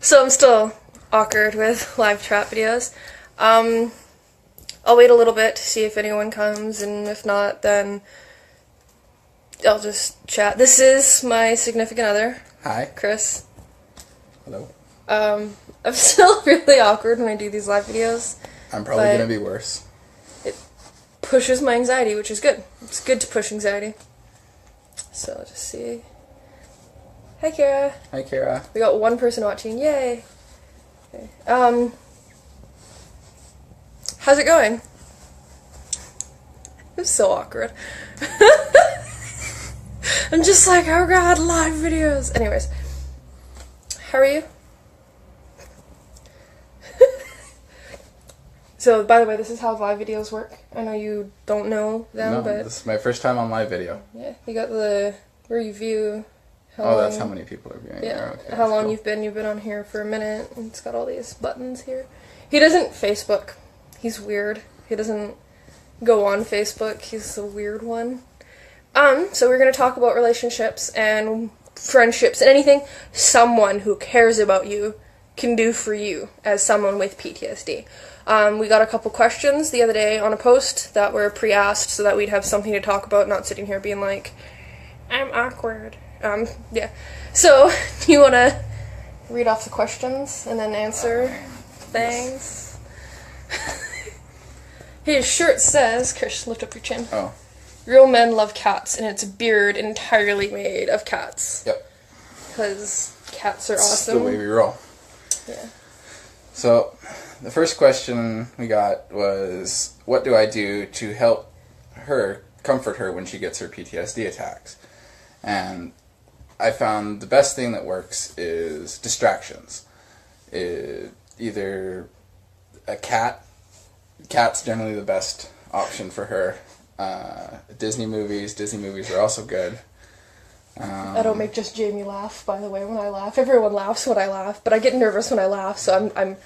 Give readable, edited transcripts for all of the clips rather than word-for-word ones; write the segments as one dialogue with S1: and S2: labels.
S1: So I'm still awkward with live trap videos. I'll wait a little bit to see if anyone comes, and if not, then I'll just chat. This is my significant other.
S2: Hi.
S1: Chris.
S2: Hello.
S1: I'm still really awkward when I do these live videos.
S2: I'm probably going to be worse.
S1: It pushes my anxiety, which is good. It's good to push anxiety. So, let's just see. Hi, Kara.
S2: Hi, Kara.
S1: We got one person watching. Yay. Okay. How's it going? It's so awkward. I'm just like, oh god, live videos. Anyways. How are you? So, by the way, this is how live videos work. I know you don't know them, but...
S2: this is my first time on live video.
S1: Yeah, you got the... where you view...
S2: that's how many people are viewing.
S1: Yeah,
S2: okay,
S1: how long
S2: cool.
S1: you've been on here for a minute, and it's got all these buttons here. He doesn't Facebook. He's weird. He doesn't go on Facebook. He's a weird one. So we're going to talk about relationships and friendships and anything someone who cares about you can do for you as someone with PTSD. We got a couple questions the other day on a post that were pre-asked so that we'd have something to talk about, not sitting here being like, I'm awkward. Yeah. So, do you want to read off the questions and then answer things? His shirt says, Chris, lift up your chin.
S2: Oh.
S1: Real men love cats, and it's a beard entirely made of cats.
S2: Yep.
S1: Because cats are
S2: That's
S1: awesome.
S2: the way we roll.
S1: Yeah.
S2: So, the first question we got was, what do I do to help her, comfort her when she gets her PTSD attacks? And I found the best thing that works is distractions. Either a cat. Cat's generally the best option for her. Disney movies are also good.
S1: I don't make just Jamie laugh, by the way, when I laugh. Everyone laughs when I laugh, but I get nervous when I laugh, so I'm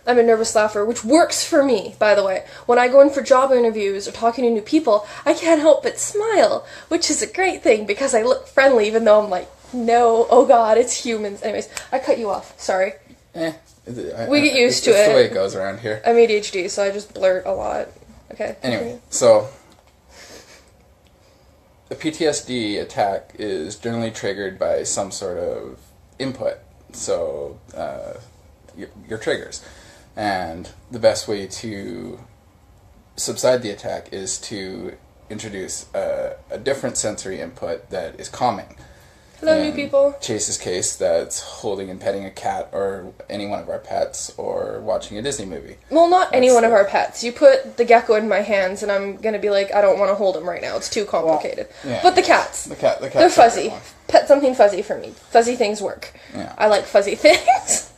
S1: a nervous laugher, which works for me, by the way. When I go in for job interviews or talking to new people, I can't help but smile, which is a great thing because I look friendly even though I'm like, no, oh god, it's humans. Anyways, I cut you off, sorry. We get used to it.
S2: It's the way it goes around here.
S1: I'm ADHD, so I just blurt a lot. Okay.
S2: Anyway, so the PTSD attack is generally triggered by some sort of input, so your triggers. And the best way to subside the attack is to introduce a different sensory input that is calming.
S1: Hello, new people.
S2: Chase's case, that's holding and petting a cat or any one of our pets or watching a Disney movie.
S1: Well, not any one of our pets. You put the gecko in my hands and I'm going to be like, I don't want to hold him right now. It's too complicated. Well, yeah, but the cats.
S2: The cat.
S1: They're fuzzy. Pet something fuzzy for me. Fuzzy things work.
S2: Yeah.
S1: I like fuzzy things.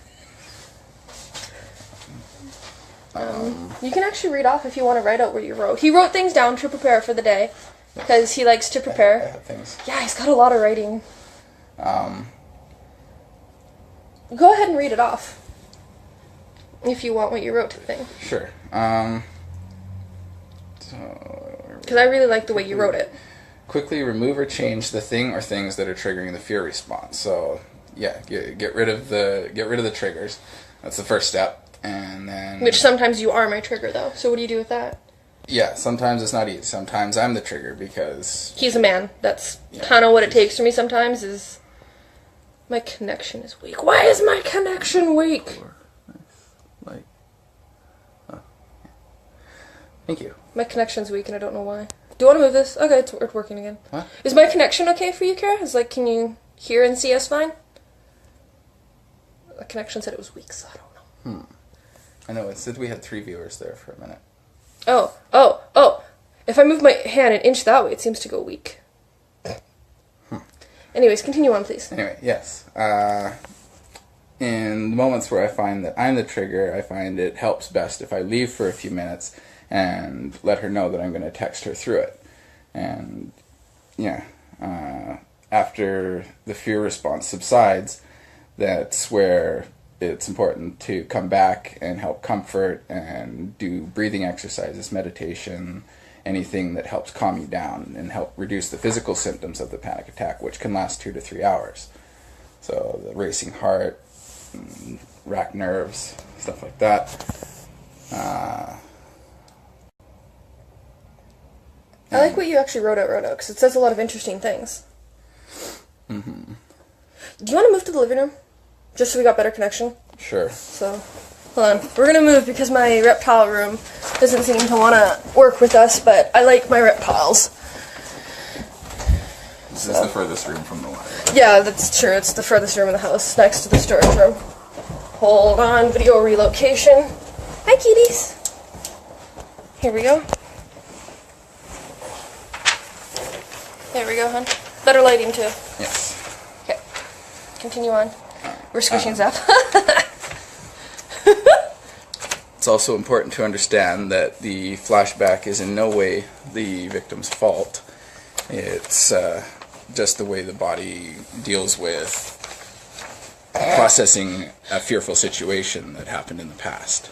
S1: You can actually read off if you want to write out what you wrote. He wrote things down to prepare for the day because he likes to prepare.
S2: I have things.
S1: Yeah, he's got a lot of writing. Go ahead and read it off. If you want what you wrote to the thing.
S2: Sure.
S1: Because I really like the way you wrote it.
S2: Quickly remove or change the thing or things that are triggering the fear response. So, yeah, get rid of the triggers. That's the first step. And then... Which sometimes you are my trigger, though. So what do you do with that? Yeah, sometimes it's not easy. Sometimes I'm the trigger because... He's a man. That's kind of what it takes for me sometimes is... My connection is weak. Why is my connection weak? Like... Oh. Thank you. My connection's weak and I don't know why. Do you want to move this? Okay, it's working again. What? Is my connection okay for you, Kara? Is like, can you hear and see us fine? The connection said it was weak, so I don't know. I know, it said we had 3 viewers there for a minute. Oh. If I move my hand an inch that way, it seems to go weak. Anyways, continue on, please. Anyway, yes. In the moments where I find that I'm the trigger, I find it helps best if I leave for a few minutes and let her know that I'm going to text her through it. And, yeah, after the fear response subsides, that's where it's important to come back and help comfort and do breathing exercises, meditation, anything that helps calm you down and help reduce the physical symptoms of the panic attack, which can last 2 to 3 hours. So the racing heart, rack nerves, stuff like that.
S1: I like what you actually wrote out, because it says a lot of interesting things.
S2: Mm-hmm.
S1: Do you want to move to the living room? Just so we got better connection?
S2: Sure.
S1: So, hold on. We're going to move because my reptile room doesn't seem to want to work with us, but I like my reptiles.
S2: This is the furthest room from the library.
S1: Yeah, that's true. It's the furthest room in the house, next to the storage room. Hold on. Video relocation. Hi, kitties. Here we go. There we go, hon. Better lighting, too.
S2: Yes.
S1: Okay. Continue on. We're squishing Zap.
S2: It's also important to understand that the flashback is in no way the victim's fault. It's just the way the body deals with processing a fearful situation that happened in the past.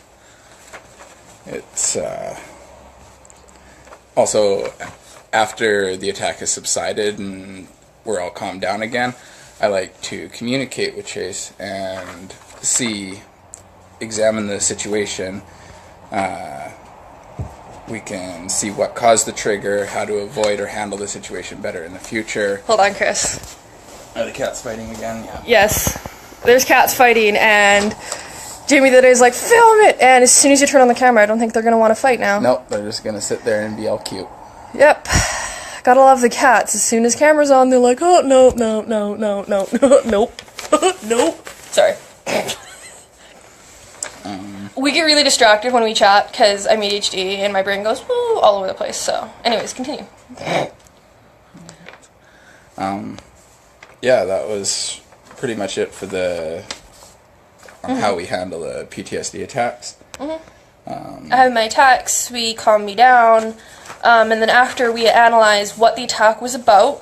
S2: It's also, after the attack has subsided and we're all calmed down again, I like to communicate with Chase and examine the situation. We can see what caused the trigger, how to avoid or handle the situation better in the future.
S1: Hold on, Chris.
S2: Are the cats fighting again? Yeah.
S1: Yes. There's cats fighting, and Jamie the other day is like, film it! And as soon as you turn on the camera, I don't think they're going to want to fight now.
S2: Nope, they're just going to sit there and be all cute.
S1: Yep. Gotta love the cats. As soon as camera's on, they're like, oh, no, no, no, no, no, no, nope. Nope. Sorry. We get really distracted when we chat because I'm ADHD and my brain goes woo, all over the place. So, anyways, continue.
S2: Yeah, that was pretty much it for the how we handle the PTSD attacks.
S1: I have my attacks, we calm me down, and then after we analyze what the attack was about,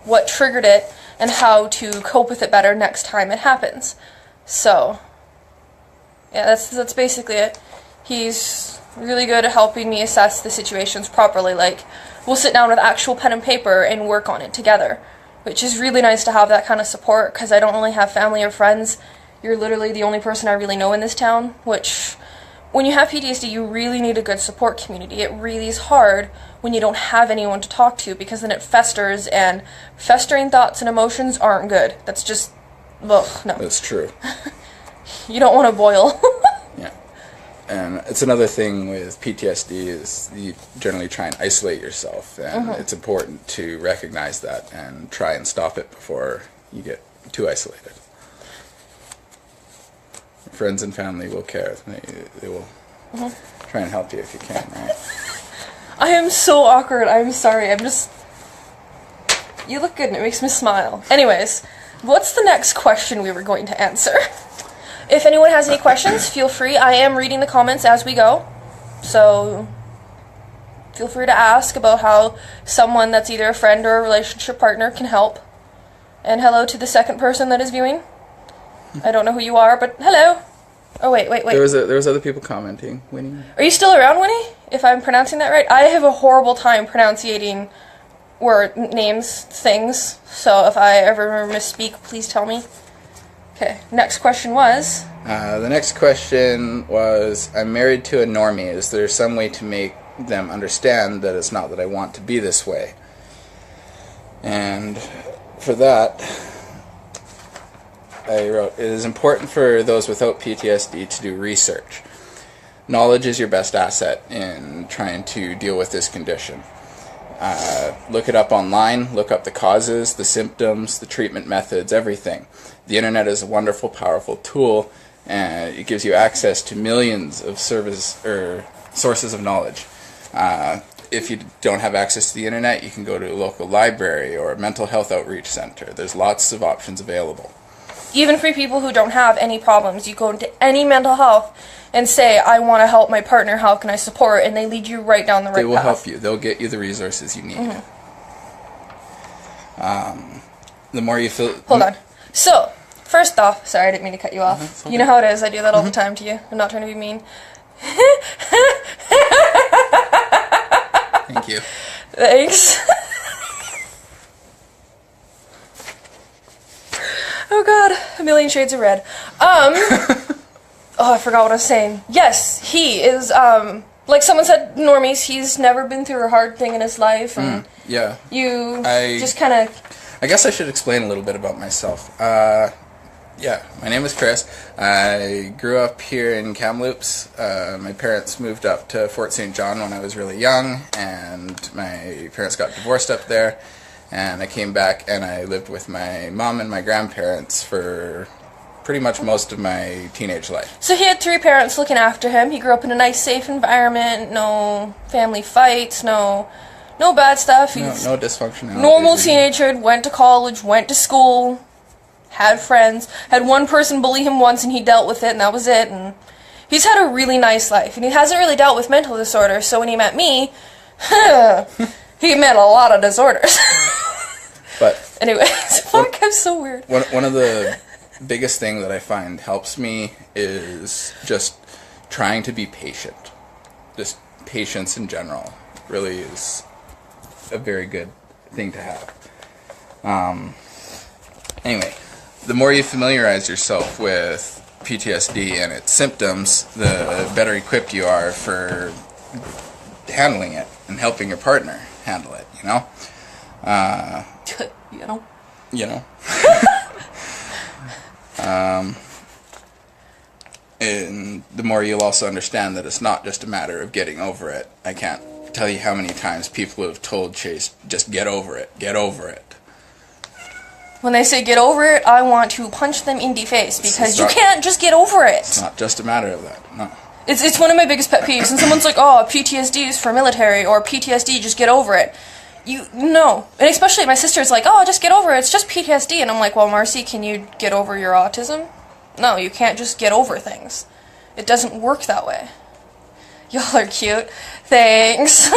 S1: what triggered it, and how to cope with it better next time it happens. So, yeah, that's basically it. He's really good at helping me assess the situations properly. Like, we'll sit down with actual pen and paper and work on it together, which is really nice to have that kind of support, because I don't really have family or friends. You're literally the only person I really know in this town, which, when you have PTSD, you really need a good support community. It really is hard when you don't have anyone to talk to, because then it festers, and festering thoughts and emotions aren't good. That's just, ugh, no.
S2: That's true.
S1: You don't want to boil.
S2: Yeah. And it's another thing with PTSD is you generally try and isolate yourself, and it's important to recognize that and try and stop it before you get too isolated. Friends and family will care. They will try and help you if you can, right?
S1: I am so awkward. I'm sorry. You look good and it makes me smile. Anyways, what's the next question we were going to answer? If anyone has any questions, feel free. I am reading the comments as we go. So, feel free to ask about how someone that's either a friend or a relationship partner can help. And hello to the second person that is viewing. I don't know who you are, but hello. Oh, wait.
S2: There was other people commenting. Winnie.
S1: Are you still around, Winnie? If I'm pronouncing that right? I have a horrible time pronunciating names, things. So if I ever misspeak, please tell me. Okay, next question was?
S2: The next question was, I'm married to a normie. Is there some way to make them understand that it's not that I want to be this way? And for that, I wrote, it is important for those without PTSD to do research. Knowledge is your best asset in trying to deal with this condition. Look it up online, look up the causes, the symptoms, the treatment methods, everything. The internet is a wonderful, powerful tool, and it gives you access to millions of sources of knowledge. If you don't have access to the internet, you can go to a local library or a mental health outreach center. There's lots of options available.
S1: Even for people who don't have any problems, you go into any mental health and say, I want to help my partner, how can I support? And they lead you right down the right path.
S2: They will help you. They'll get you the resources you need. The more you feel...
S1: Hold on. So, first off, sorry, I didn't mean to cut you off. You know how it is, I do that all the time to you. I'm not trying to be mean.
S2: Thank you.
S1: Thanks. Oh god, a million shades of red. Oh, I forgot what I was saying. Yes, he is, like someone said, normies, he's never been through a hard thing in his life, and
S2: yeah.
S1: just kind of...
S2: I guess I should explain a little bit about myself. Yeah, my name is Chris. I grew up here in Kamloops. My parents moved up to Fort St. John when I was really young, and my parents got divorced up there, and I came back and I lived with my mom and my grandparents for pretty much most of my teenage life.
S1: So he had 3 parents looking after him. He grew up in a nice, safe environment, no family fights, no bad stuff.
S2: No dysfunctionality.
S1: Normal teenager, went to college, went to school, had friends, had one person bully him once and he dealt with it and that was it, and he's had a really nice life, and he hasn't really dealt with mental disorders, so when he met me, he met a lot of disorders.
S2: But
S1: anyways, fuck, I'm so weird.
S2: One of the biggest thing that I find helps me is just trying to be patient. Just patience in general really is a very good thing to have. Anyway, the more you familiarize yourself with PTSD and its symptoms, the better equipped you are for handling it and helping your partner handle it, you know? You know? And the more you'll also understand that it's not just a matter of getting over it. I can't tell you how many times people have told Chase, just get over it, get over it.
S1: When they say get over it, I want to punch them in the face, because you can't just get over it. It's
S2: not just a matter of that, no.
S1: It's one of my biggest pet peeves, and someone's like, oh, PTSD is for military, or PTSD, just get over it. No. And especially my sister's like, oh, just get over it, it's just PTSD. And I'm like, well, Marcy, can you get over your autism? No, you can't just get over things. It doesn't work that way. Y'all are cute. Thanks.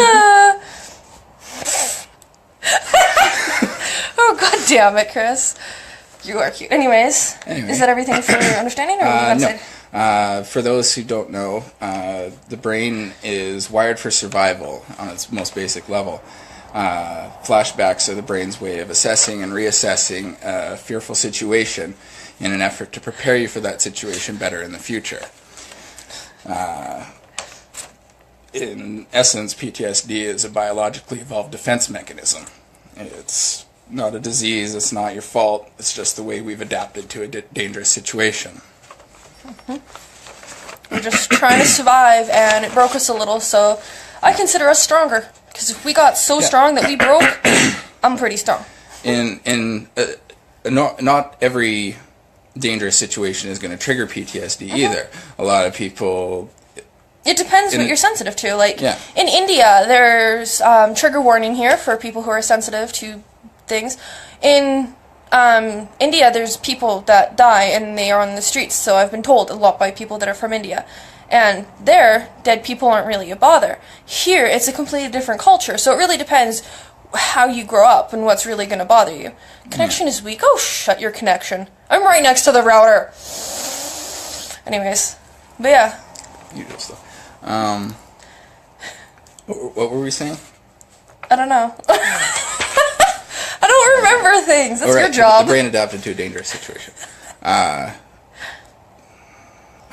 S1: Oh, god damn it, Chris. You are cute. Anyway. Is that everything for your understanding? Or
S2: no. For those who don't know, the brain is wired for survival on its most basic level. Flashbacks are the brain's way of assessing and reassessing a fearful situation in an effort to prepare you for that situation better in the future. In essence, PTSD is a biologically evolved defense mechanism. It's not a disease, it's not your fault, it's just the way we've adapted to a dangerous situation.
S1: We're just trying to survive, and it broke us a little, so I consider us stronger. Because if we got so strong that we broke, I'm pretty strong.
S2: Not every dangerous situation is going to trigger PTSD either. A lot of people...
S1: It depends what you're sensitive to. Like, in India, there's trigger warning here for people who are sensitive to things. In India, there's people that die and they are on the streets, so I've been told a lot by people that are from India. And there, dead people aren't really a bother. Here, it's a completely different culture, so it really depends how you grow up and what's really going to bother you. Connection is weak. Oh, shut your connection. I'm right next to the router. Anyways, but yeah.
S2: Usual stuff. What were we saying?
S1: I don't know. I don't remember things. That's your job.
S2: The brain adapted to a dangerous situation. I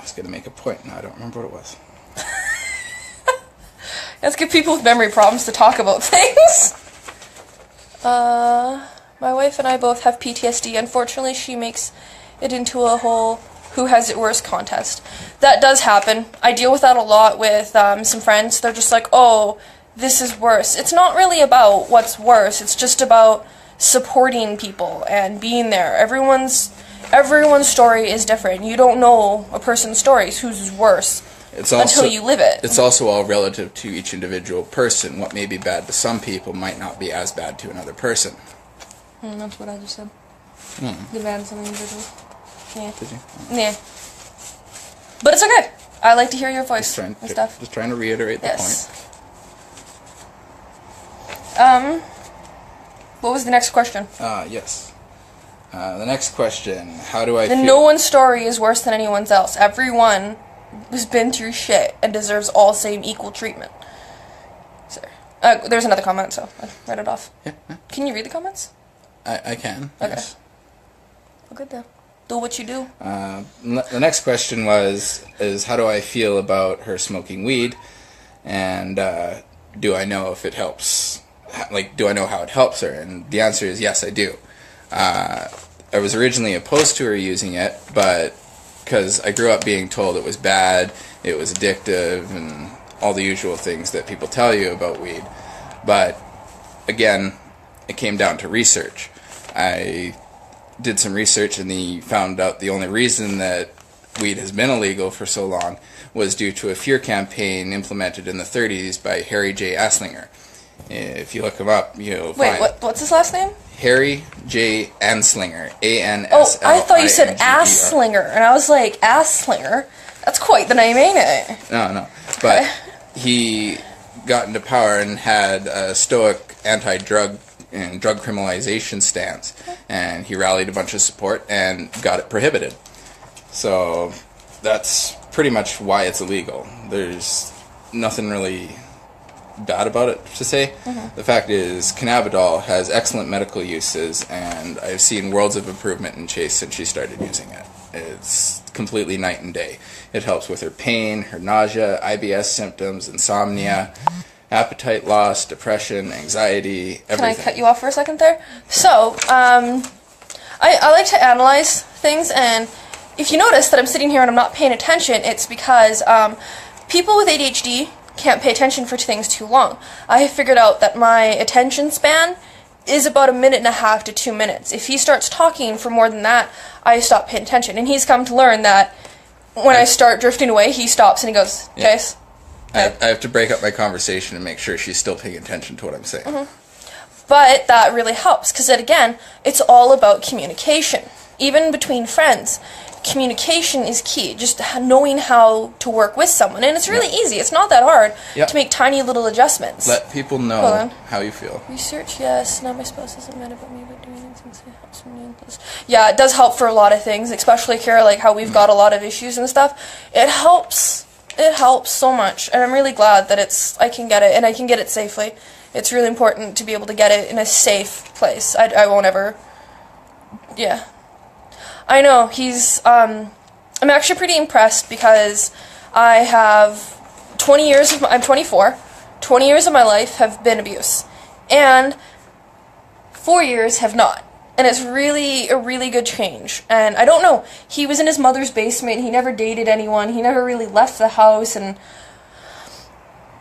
S2: was going to make a point. Now I don't remember what it was.
S1: Let's give people with memory problems to talk about things. My wife and I both have PTSD. Unfortunately, she makes it into a whole who has it worse contest. That does happen. I deal with that a lot with some friends. They're just like, oh, this is worse. It's not really about what's worse. It's just about supporting people and being there. Everyone's story is different. You don't know a person's stories, whose is worse, until you live it.
S2: It's also all relative to each individual person. What may be bad to some people might not be as bad to another person.
S1: That's what I just said. Be bad to some individuals. Yeah.
S2: Did you?
S1: Yeah. But it's okay. I like to hear your voice and stuff.
S2: Just trying to reiterate the
S1: point. What was the next question?
S2: Yes. The next question, how do I feel?
S1: No one's story is worse than anyone's else. Everyone has been through shit and deserves all same equal treatment. Sorry. There's another comment, so I read it off.
S2: Yeah.
S1: Can you read the comments?
S2: I can.
S1: Okay.
S2: Yes.
S1: Well, good though. Do what you do.
S2: The next question is how do I feel about her smoking weed, and do I know if it helps? Like, do I know how it helps her? And the answer is yes, I do. I was originally opposed to her using it, but because I grew up being told it was bad, it was addictive, and all the usual things that people tell you about weed. But again, it came down to research. I did some research and found out the only reason that weed has been illegal for so long was due to a fear campaign implemented in the 30s by Harry J. Anslinger. If you look him up, you'll find...
S1: Wait, what's his last name?
S2: Harry J. Anslinger. A-N-S-L-I-N-G-E-R.
S1: Oh, I thought you said Asslinger, and I was like, Asslinger? That's quite the name, ain't it?
S2: No. But he got into power and had a stoic anti-drug and drug criminalization stance, and he rallied a bunch of support and got it prohibited. So that's pretty much why it's illegal. There's nothing really bad about it to say. The fact is, cannabidiol has excellent medical uses, and I've seen worlds of improvement in Chase since she started using it. It's completely night and day. It helps with her pain, her nausea, IBS symptoms, insomnia, appetite loss, depression, anxiety, everything.
S1: Can I cut you off for a second there? So, I like to analyze things, and if you notice that I'm sitting here and I'm not paying attention, it's because people with ADHD can't pay attention for things too long. I have figured out that my attention span is about 1.5 to 2 minutes. If he starts talking for more than that, I stop paying attention. And he's come to learn that when I start drifting away, he stops and he goes, Chase.
S2: I have to break up my conversation and make sure she's still paying attention to what I'm saying.
S1: But that really helps, because again, it's all about communication. Even between friends, communication is key. Just knowing how to work with someone. And it's really easy. It's not that hard to make tiny little adjustments.
S2: Let people know how you feel.
S1: Research, yes. Now my spouse isn't mad about me, but doing it since it helps me. Yeah, it does help for a lot of things, especially here, like how we've got a lot of issues and stuff. It helps. It helps so much, and I'm really glad that I can get it, and I can get it safely. It's really important to be able to get it in a safe place. I won't ever... Yeah. I know, I'm actually pretty impressed because I have 20 years I'm 24. 20 years of my life have been abuse. And 4 years have not. And it's really a really good change. And I don't know, he was in his mother's basement, he never dated anyone, he never really left the house, and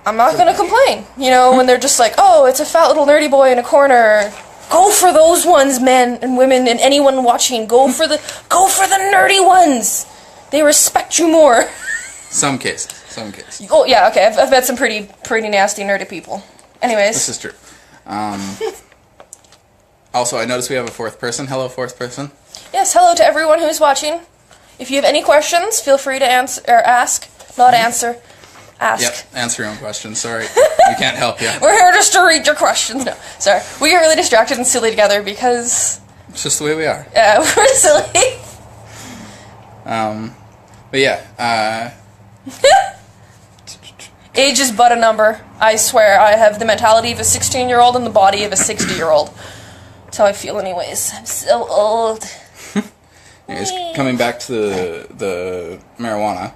S1: I'm not gonna complain. You know, when they're just like, oh, it's a fat little nerdy boy in a corner. Go for those ones, men and women and anyone watching. Go for the nerdy ones. They respect you more.
S2: Some cases.
S1: Oh yeah, okay. I've met some pretty nasty nerdy people. Anyways,
S2: this is true. Also, I noticed we have a fourth person. Hello, fourth person.
S1: Yes, hello to everyone who's watching. If you have any questions, feel free to answer or ask. Not answer. Ask.
S2: Yep, answer your own questions. Sorry, we can't help you.
S1: We're here just to read your questions. No, sorry. We get really distracted and silly together because...
S2: It's just the way we are.
S1: Yeah, we're silly.
S2: But yeah,
S1: Age is but a number. I swear, I have the mentality of a 16-year-old and the body of a 60-year-old. That's how I feel anyways. I'm so old.
S2: Anyways, coming back to the marijuana,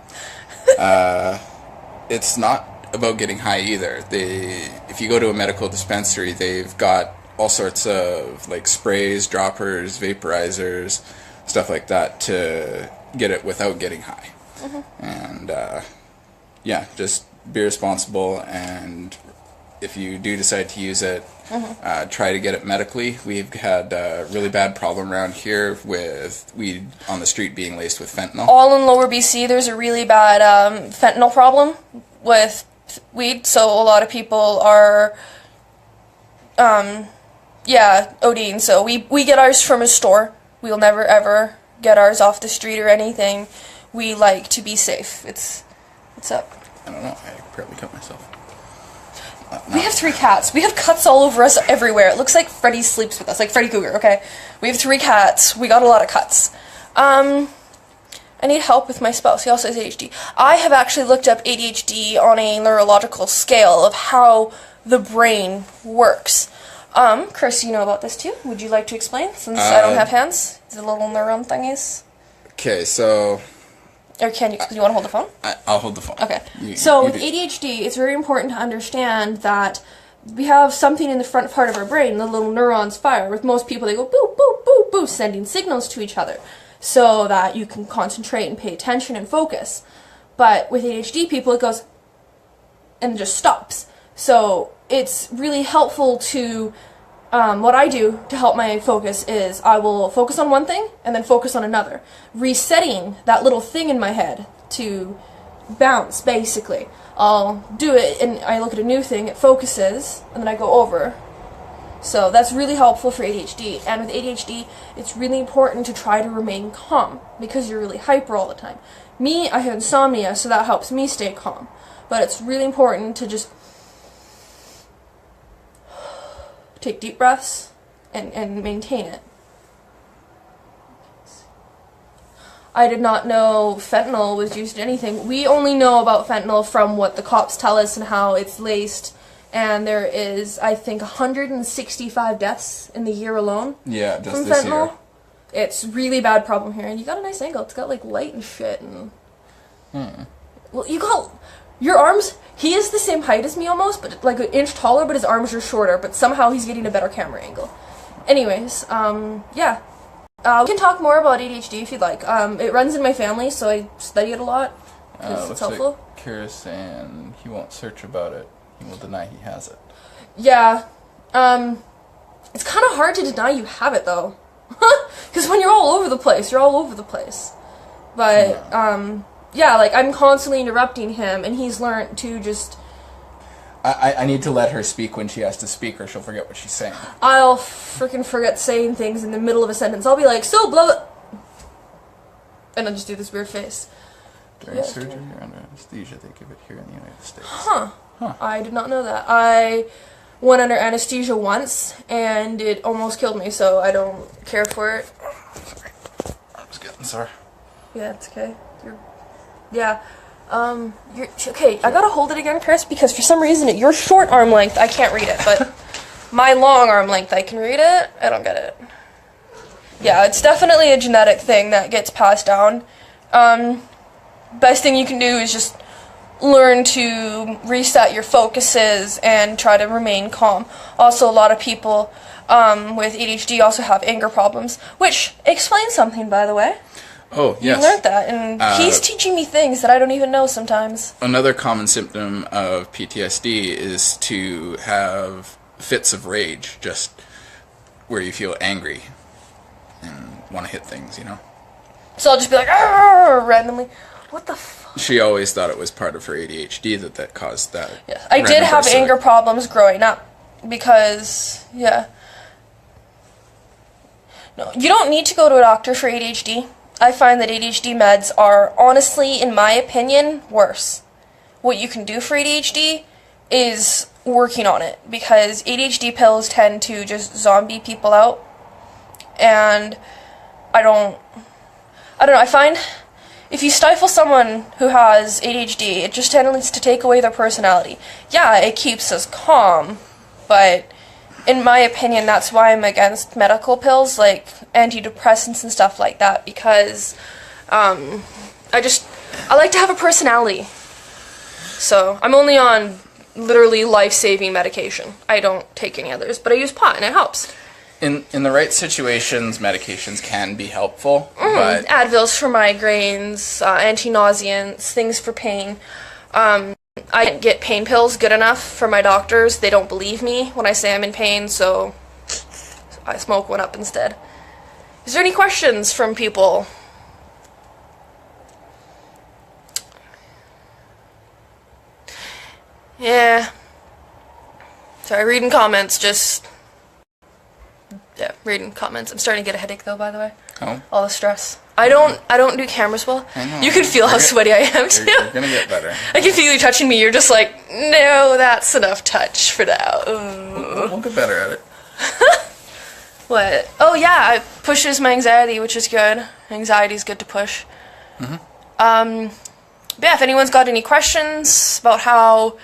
S2: it's not about getting high either. If you go to a medical dispensary, they've got all sorts of like sprays, droppers, vaporizers, stuff like that to get it without getting high. And yeah, just be responsible, and if you do decide to use it, try to get it medically. We've had a really bad problem around here with weed on the street being laced with fentanyl.
S1: All in Lower BC, there's a really bad fentanyl problem with weed, so a lot of people are, ODing. So we get ours from a store. We'll never ever get ours off the street or anything. We like to be safe. What's up?
S2: I don't know. I probably cut myself.
S1: We have 3 cats. We have cuts all over us everywhere. It looks like Freddy sleeps with us, like Freddy Cougar, okay? We have 3 cats. We got a lot of cuts. I need help with my spouse. He also has ADHD. I have actually looked up ADHD on a neurological scale of how the brain works. Chris, you know about this too. Would you like to explain, since I don't have hands? The little neuron thingies.
S2: Okay, so...
S1: Or can you, do you want to hold the phone?
S2: I'll hold the phone.
S1: Okay. So with ADHD, it's very important to understand that we have something in the front part of our brain, the little neurons fire. With most people, they go boop, boop, boop, boop, sending signals to each other so that you can concentrate and pay attention and focus. But with ADHD people, it goes and just stops. So it's really helpful to, what I do to help my focus is I will focus on one thing and then focus on another. Resetting that little thing in my head to bounce, basically. I'll do it and I look at a new thing, it focuses, and then I go over. So that's really helpful for ADHD. And with ADHD, it's really important to try to remain calm because you're really hyper all the time. Me, I have insomnia, so that helps me stay calm. But it's really important to just take deep breaths and maintain it. I did not know fentanyl was used in anything. We only know about fentanyl from what the cops tell us and how it's laced. And there is, I think, 165 deaths in the year alone.
S2: Yeah, just
S1: from
S2: this
S1: fentanyl.
S2: year.
S1: It's really bad problem here. And you got a nice angle. It's got like light and shit. And well, you got your arms. He is the same height as me almost, but like an inch taller. But his arms are shorter. But somehow he's getting a better camera angle. Anyways, yeah. We can talk more about ADHD if you'd like. It runs in my family, so I study it a lot. It's helpful.
S2: Like Kira's saying he won't search about it. He will deny he has it. Yeah.
S1: It's kind of hard to deny you have it, though. Because when you're all over the place, you're all over the place. But, yeah, like, I'm constantly interrupting him, and he's learned to just...
S2: I need to let her speak when she has to speak, or she'll forget what she's saying.
S1: I'll freaking forget saying things in the middle of a sentence. I'll be like, so blah... And I'll just do this weird face.
S2: During surgery or under anesthesia, they give it here in the United States.
S1: Huh. I did not know that. I went under anesthesia once, and it almost killed me, so I don't care for it.
S2: Sorry. I was getting sore.
S1: Yeah, it's okay. Yeah. You're okay. I gotta hold it again, Chris, because for some reason at your short arm length I can't read it, but my long arm length I can read it. I don't get it. Yeah, it's definitely a genetic thing that gets passed down. Best thing you can do is just learn to reset your focuses and try to remain calm. Also, a lot of people with ADHD also have anger problems, which explains something, by the way.
S2: Oh, yes.
S1: You learned that, and he's teaching me things that I don't even know sometimes.
S2: Another common symptom of PTSD is to have fits of rage, just where you feel angry and want to hit things, you know?
S1: So I'll just be like, "Arr!" randomly. What the fuck?
S2: She always thought it was part of her ADHD that caused that.
S1: Yes. I did have anger problems growing up, because, yeah. No, you don't need to go to a doctor for ADHD. I find that ADHD meds are, honestly, in my opinion, worse. What you can do for ADHD is working on it, because ADHD pills tend to just zombie people out, and I don't know, I find if you stifle someone who has ADHD, it just tends to take away their personality. Yeah, it keeps us calm, but in my opinion, that's why I'm against medical pills, like antidepressants and stuff like that, because I like to have a personality. So I'm only on literally life-saving medication. I don't take any others, but I use pot and it helps.
S2: In the right situations, medications can be helpful, but...
S1: Advils for migraines, anti-nauseants, things for pain. I can't get pain pills good enough for my doctors. They don't believe me when I say I'm in pain, so I smoke one up instead. Is there any questions from people? Yeah. Sorry, reading comments, yeah, reading comments. I'm starting to get a headache though, by the way.
S2: Oh.
S1: All the stress. I don't do cameras well. You can feel how sweaty I am too.
S2: You're gonna get better.
S1: I can feel you touching me. You're just like, no, that's enough touch for now.
S2: We'll get better at it.
S1: What? Oh yeah, it pushes my anxiety, which is good. Anxiety's good to push. But yeah, if anyone's got any questions about how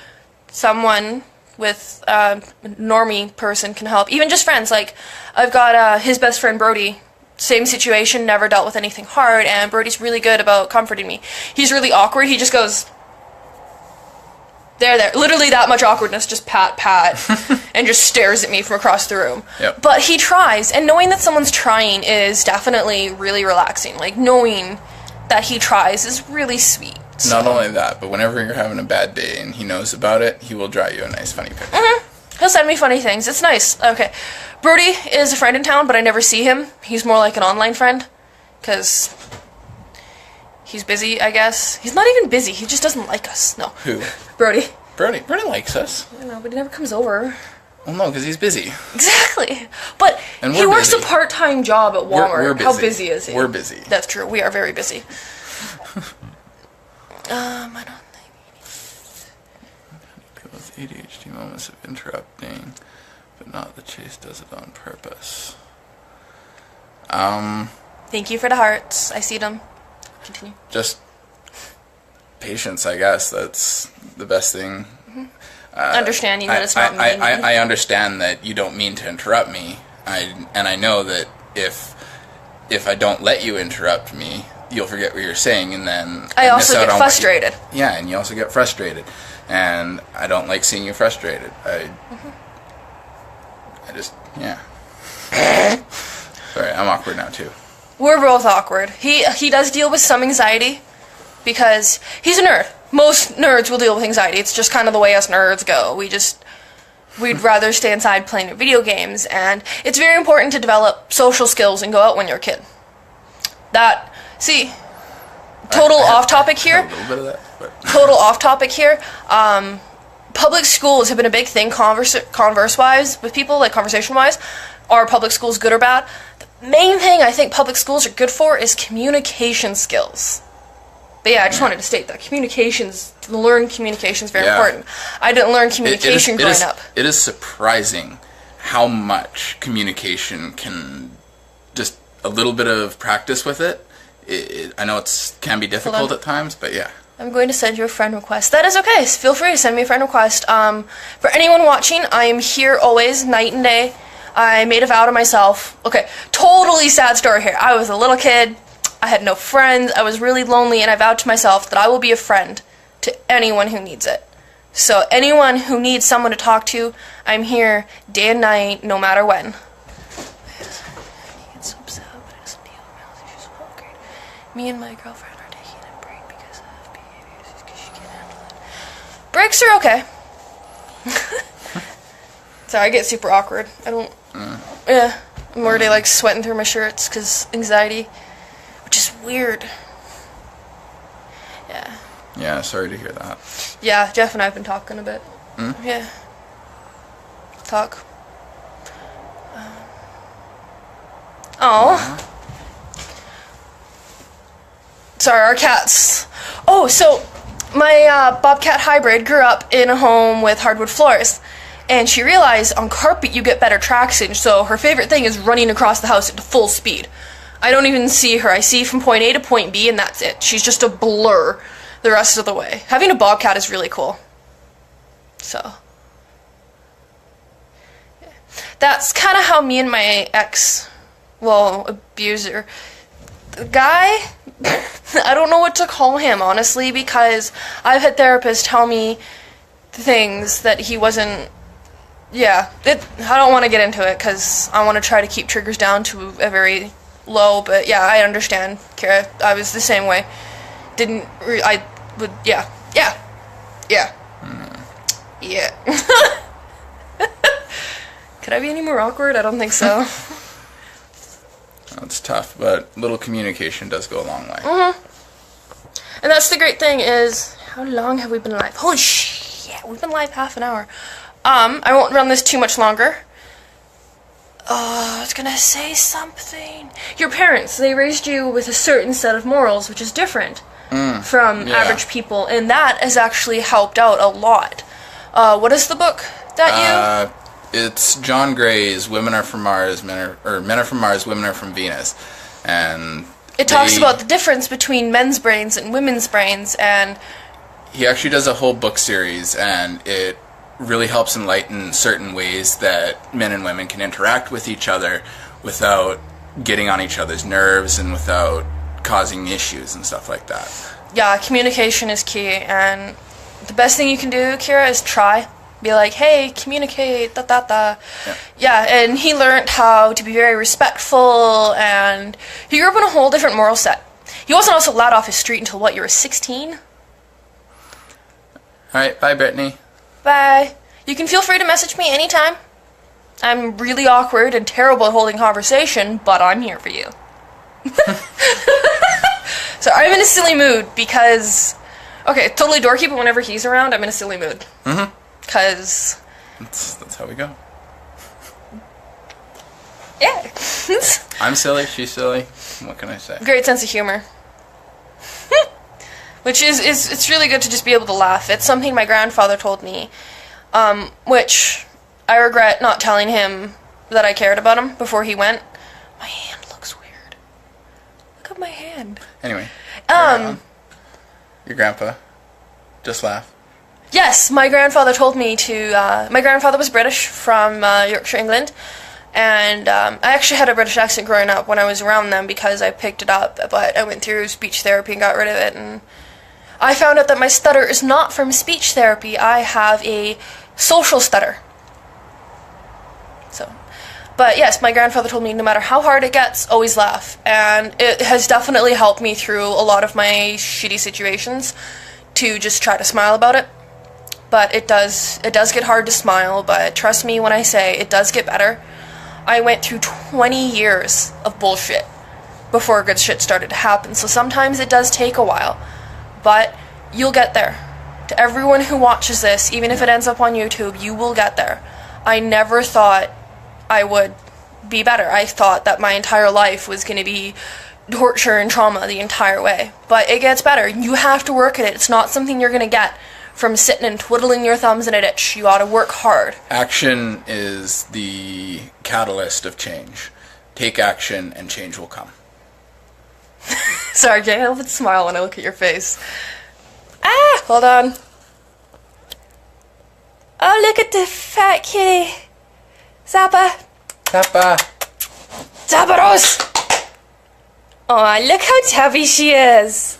S1: someone with a normie person can help, even just friends, like I've got his best friend Brody same situation, never dealt with anything hard, and Brody's really good about comforting me. He's really awkward. He just goes, there. Literally that much awkwardness, just pat, and just stares at me from across the room.
S2: Yep.
S1: But he tries, and knowing that someone's trying is definitely really relaxing. Like, knowing that he tries is really sweet. So.
S2: Not only that, but whenever you're having a bad day and he knows about it, he will draw you a nice funny picture.
S1: Mm-hmm. He'll send me funny things. It's nice. Okay. Brody is a friend in town, but I never see him. He's more like an online friend, because he's busy, I guess. He's not even busy. He just doesn't like us. No.
S2: Who?
S1: Brody.
S2: Brody likes us.
S1: I know, but he never comes over.
S2: Well, no, because he's busy.
S1: Exactly. But he works a part-time job at Walmart.
S2: We're busy.
S1: How busy is he?
S2: We're busy.
S1: That's true. We are very busy. I don't think
S2: people with ADHD moments of interrupting, but not the chase does it on purpose.
S1: Thank you for the hearts. I see them. Continue.
S2: Just patience, I guess. That's the best thing.
S1: Mm-hmm. Understanding that it's not me.
S2: I understand that you don't mean to interrupt me. I know that if I don't let you interrupt me, you'll forget what you're saying, and then
S1: I also get frustrated.
S2: And you also get frustrated, and I don't like seeing you frustrated. I just Sorry, I'm awkward now too.
S1: We're both awkward. He does deal with some anxiety because he's a nerd. Most nerds will deal with anxiety. It's just kind of the way us nerds go. We'd rather stay inside playing video games, and it's very important to develop social skills and go out when you're a kid. Total off topic here.
S2: A little bit of that, but.
S1: Total off topic here. Public schools have been a big thing converse-wise with people, like conversation-wise. Are public schools good or bad? The main thing I think public schools are good for is communication skills. But yeah, I just wanted to state that to learn communication is very important. I didn't learn communication growing up.
S2: It is surprising how much communication can, just a little bit of practice with it. I know it can be difficult at times, but yeah.
S1: I'm going to send you a friend request. That is okay. Feel free to send me a friend request. For anyone watching, I am here always, night and day. I made a vow to myself. Okay, totally sad story here. I was a little kid. I had no friends. I was really lonely, and I vowed to myself that I will be a friend to anyone who needs it. So anyone who needs someone to talk to, I'm here day and night, no matter when. Me and my girlfriend are taking a break because of behaviors because she can't handle it. Breaks are okay. Sorry, I get super awkward. I don't... Yeah. I'm already, like, sweating through my shirts because anxiety, which is weird. Yeah.
S2: Yeah, sorry to hear that.
S1: Yeah, Jeff and I have been talking a bit. Yeah. Talk. Oh. Sorry, our cats. Oh, so my bobcat hybrid grew up in a home with hardwood floors, and she realized on carpet you get better traction, so her favorite thing is running across the house at full speed. I don't even see her. I see from point A to point B, and that's it. She's just a blur the rest of the way. Having a bobcat is really cool. So, yeah. That's kind of how me and my abuser, the guy... I don't know what to call him, honestly, because I've had therapists tell me things that he wasn't... Yeah, I don't want to get into it, because I want to try to keep triggers down to a very low, but yeah, I understand, Kara. I was the same way. Yeah. Could I be any more awkward? I don't think so.
S2: It's tough, but little communication does go a long way.
S1: And that's the great thing is, how long have we been live? Holy shit, we've been live half an hour. I won't run this too much longer. I was gonna say something. Your parents, they raised you with a certain set of morals, which is different from average people, and that has actually helped out a lot. What is the book that you...
S2: It's John Gray's "Women Are from Mars, Men Are from Mars, Women Are from Venus," and
S1: it talks about the difference between men's brains and women's brains, and
S2: he actually does a whole book series, and it really helps enlighten certain ways that men and women can interact with each other without getting on each other's nerves and without causing issues and stuff like that.
S1: Yeah, communication is key, and the best thing you can do, Kira, is try. Be like, hey, communicate, da. Yeah, and he learned how to be very respectful, and he grew up in a whole different moral set. He wasn't also allowed off his street until, what, you were 16?
S2: Alright, bye, Brittany.
S1: Bye. You can feel free to message me anytime. I'm really awkward and terrible at holding conversation, but I'm here for you. So I'm in a silly mood because... Okay, totally dorky, but whenever he's around, I'm in a silly mood.
S2: Mm-hmm.
S1: Because...
S2: That's how we go.
S1: Yeah.
S2: I'm silly, she's silly. What can I say?
S1: Great sense of humor. Which is it's really good to just be able to laugh. It's something my grandfather told me, which I regret not telling him that I cared about him before he went. My hand looks weird. Look at my hand.
S2: Anyway. Your grandpa. Just laugh.
S1: Yes, my grandfather told me to... my grandfather was British from Yorkshire, England. And I actually had a British accent growing up when I was around them because I picked it up. But I went through speech therapy and got rid of it. And I found out that my stutter is not from speech therapy. I have a social stutter. So... But yes, my grandfather told me no matter how hard it gets, always laugh. And it has definitely helped me through a lot of my shitty situations to just try to smile about it. But it does get hard to smile, but trust me when I say it does get better. I went through 20 years of bullshit before good shit started to happen, so sometimes it does take a while. But you'll get there. To everyone who watches this, even if it ends up on YouTube, you will get there. I never thought I would be better. I thought that my entire life was going to be torture and trauma the entire way. But it gets better. You have to work at it. It's not something you're going to get from sitting and twiddling your thumbs in a ditch. You ought to work hard.
S2: Action is the catalyst of change. Take action and change will come.
S1: Sorry, I can't help but smile when I look at your face. Ah! Hold on. Oh, look at the fat kitty. Zappa.
S2: Zappa.
S1: Zapparos! Oh, look how tubby she is.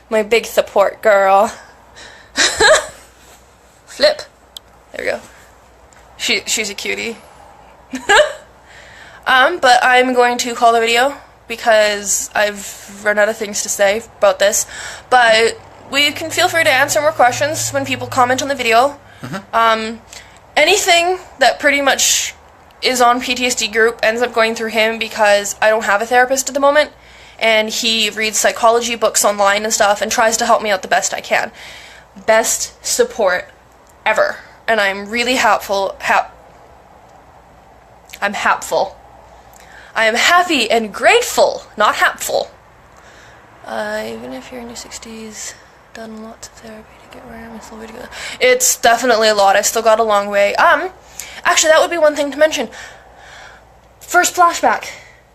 S1: My big support girl. Flip. There we go. She's a cutie. But I'm going to call the video because I've run out of things to say about this. But we can feel free to answer more questions when people comment on the video. Mm-hmm. Anything that pretty much is on PTSD group ends up going through him because I don't have a therapist at the moment, and he reads psychology books online and stuff and tries to help me out the best I can. Best support ever. And I'm really helpful. I'm hapful. I am happy and grateful, not hapful. Even if you're in your 60s, done lots of therapy to get where I am, it's a long way to go. It's definitely a lot. I still got a long way. Actually, that would be one thing to mention. First flashback.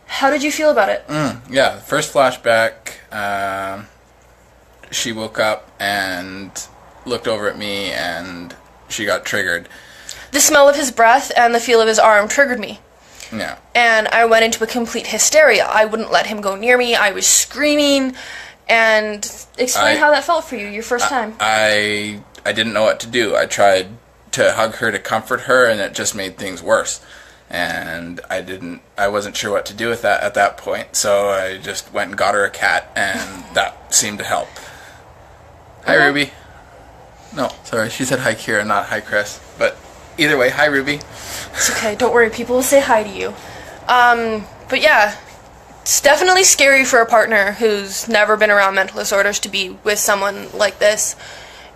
S1: How did you feel about it?
S2: Yeah, first flashback, she woke up and looked over at me and she got triggered.
S1: The smell of his breath and the feel of his arm triggered me.
S2: Yeah. And
S1: I went into a complete hysteria. I wouldn't let him go near me. I was screaming. And explain how that felt for you, your first time.
S2: I didn't know what to do. I tried to hug her to comfort her, and it just made things worse. And I wasn't sure what to do with that at that point, so I just went and got her a cat, and that seemed to help. Hi, Ruby. No, sorry, she said hi, Kira, not hi, Chris. But either way, hi, Ruby.
S1: It's okay, don't worry, people will say hi to you. But yeah, it's definitely scary for a partner who's never been around mental disorders to be with someone like this.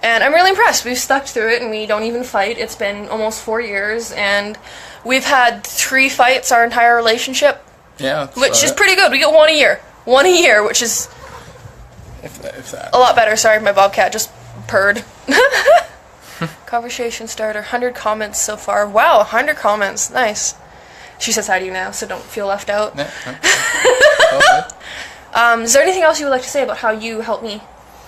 S1: And I'm really impressed. We've stuck through it, and we don't even fight. It's been almost 4 years, and we've had 3 fights our entire relationship.
S2: Yeah.
S1: Which is pretty good. We get 1 a year. 1 a year, which is
S2: if that.
S1: A lot better. Sorry, my bobcat just purred. Conversation starter. 100 comments so far. Wow, 100 comments. Nice. She says hi to you now, so don't feel left out.
S2: Yeah, okay.
S1: Is there anything else you would like to say about how you helped me?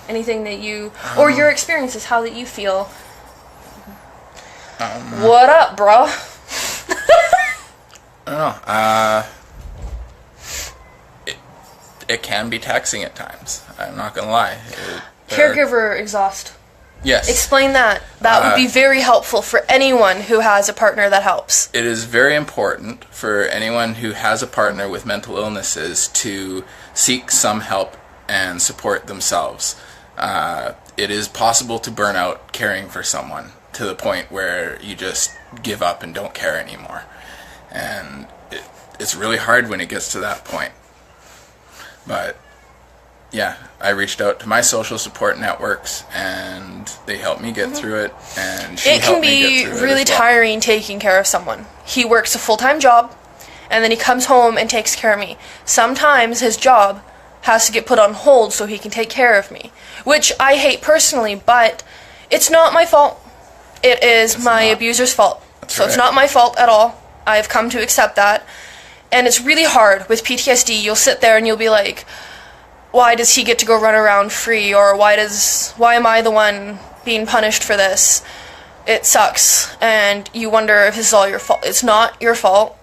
S1: Anything that you... or your experiences, how that you feel? What up, bro?
S2: I don't know. it can be taxing at times. I'm not going to lie.
S1: Caregiver exhaust.
S2: Yes.
S1: Explain that. That would be very helpful for anyone who has a partner that helps.
S2: It is very important for anyone who has a partner with mental illnesses to seek some help and support themselves. It is possible to burn out caring for someone to the point where you just give up and don't care anymore. And it's really hard when it gets to that point. But yeah, I reached out to my social support networks, and they helped me get through it, and she helped me get through it. It can be really
S1: tiring taking care of someone. He works a full-time job, and then he comes home and takes care of me. Sometimes his job has to get put on hold so he can take care of me, which I hate personally, but it's not my fault. It is my abuser's fault. So it's not my fault at all. I've come to accept that. And it's really hard with PTSD. You'll sit there and you'll be like, why does he get to go run around free? Or why am I the one being punished for this? It sucks. And you wonder if this is all your fault. It's not your fault.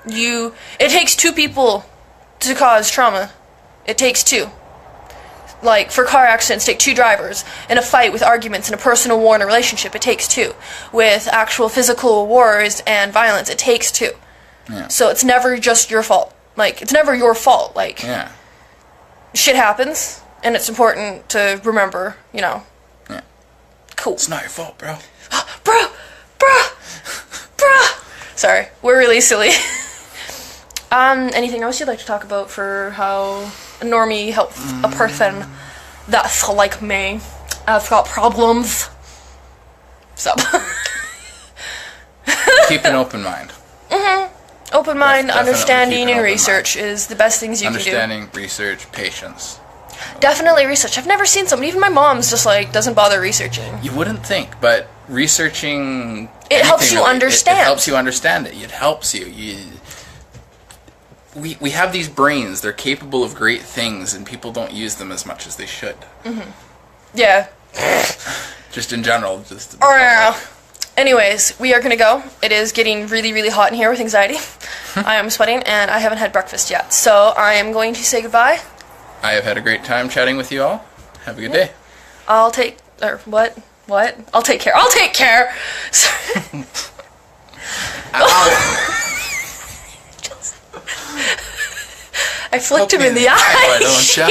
S1: It takes two people to cause trauma. It takes two. Like, for car accidents, take two drivers. In a fight, with arguments, in a personal war, in a relationship, it takes two. With actual physical wars and violence, it takes two.
S2: Yeah.
S1: So it's never just your fault. Like, it's never your fault. Like,
S2: yeah.
S1: Shit happens, and it's important to remember,
S2: Yeah.
S1: Cool.
S2: It's not your fault, bro.
S1: Bro! Sorry, we're really silly. Anything else you'd like to talk about for how a normie helps a person that's like me? I've got problems. So.
S2: Keep an open mind.
S1: Open mind, understanding, and research is the best things you can do.
S2: Understanding, research, patience.
S1: Definitely research. I've never seen someone, even my mom's just like, doesn't bother researching.
S2: You wouldn't think, but researching...
S1: It helps you understand.
S2: It helps you understand it. It helps you. We have these brains. They're capable of great things, and people don't use them as much as they should.
S1: Yeah.
S2: Just in general.
S1: Anyways, we are going to go. It is getting really, really hot in here with anxiety. I am sweating, and I haven't had breakfast yet. So I am going to say goodbye.
S2: I have had a great time chatting with you all. Have a good day.
S1: I'll take... What? I'll take care. I'll take care! I flicked him in the eye.
S2: Why don't ya?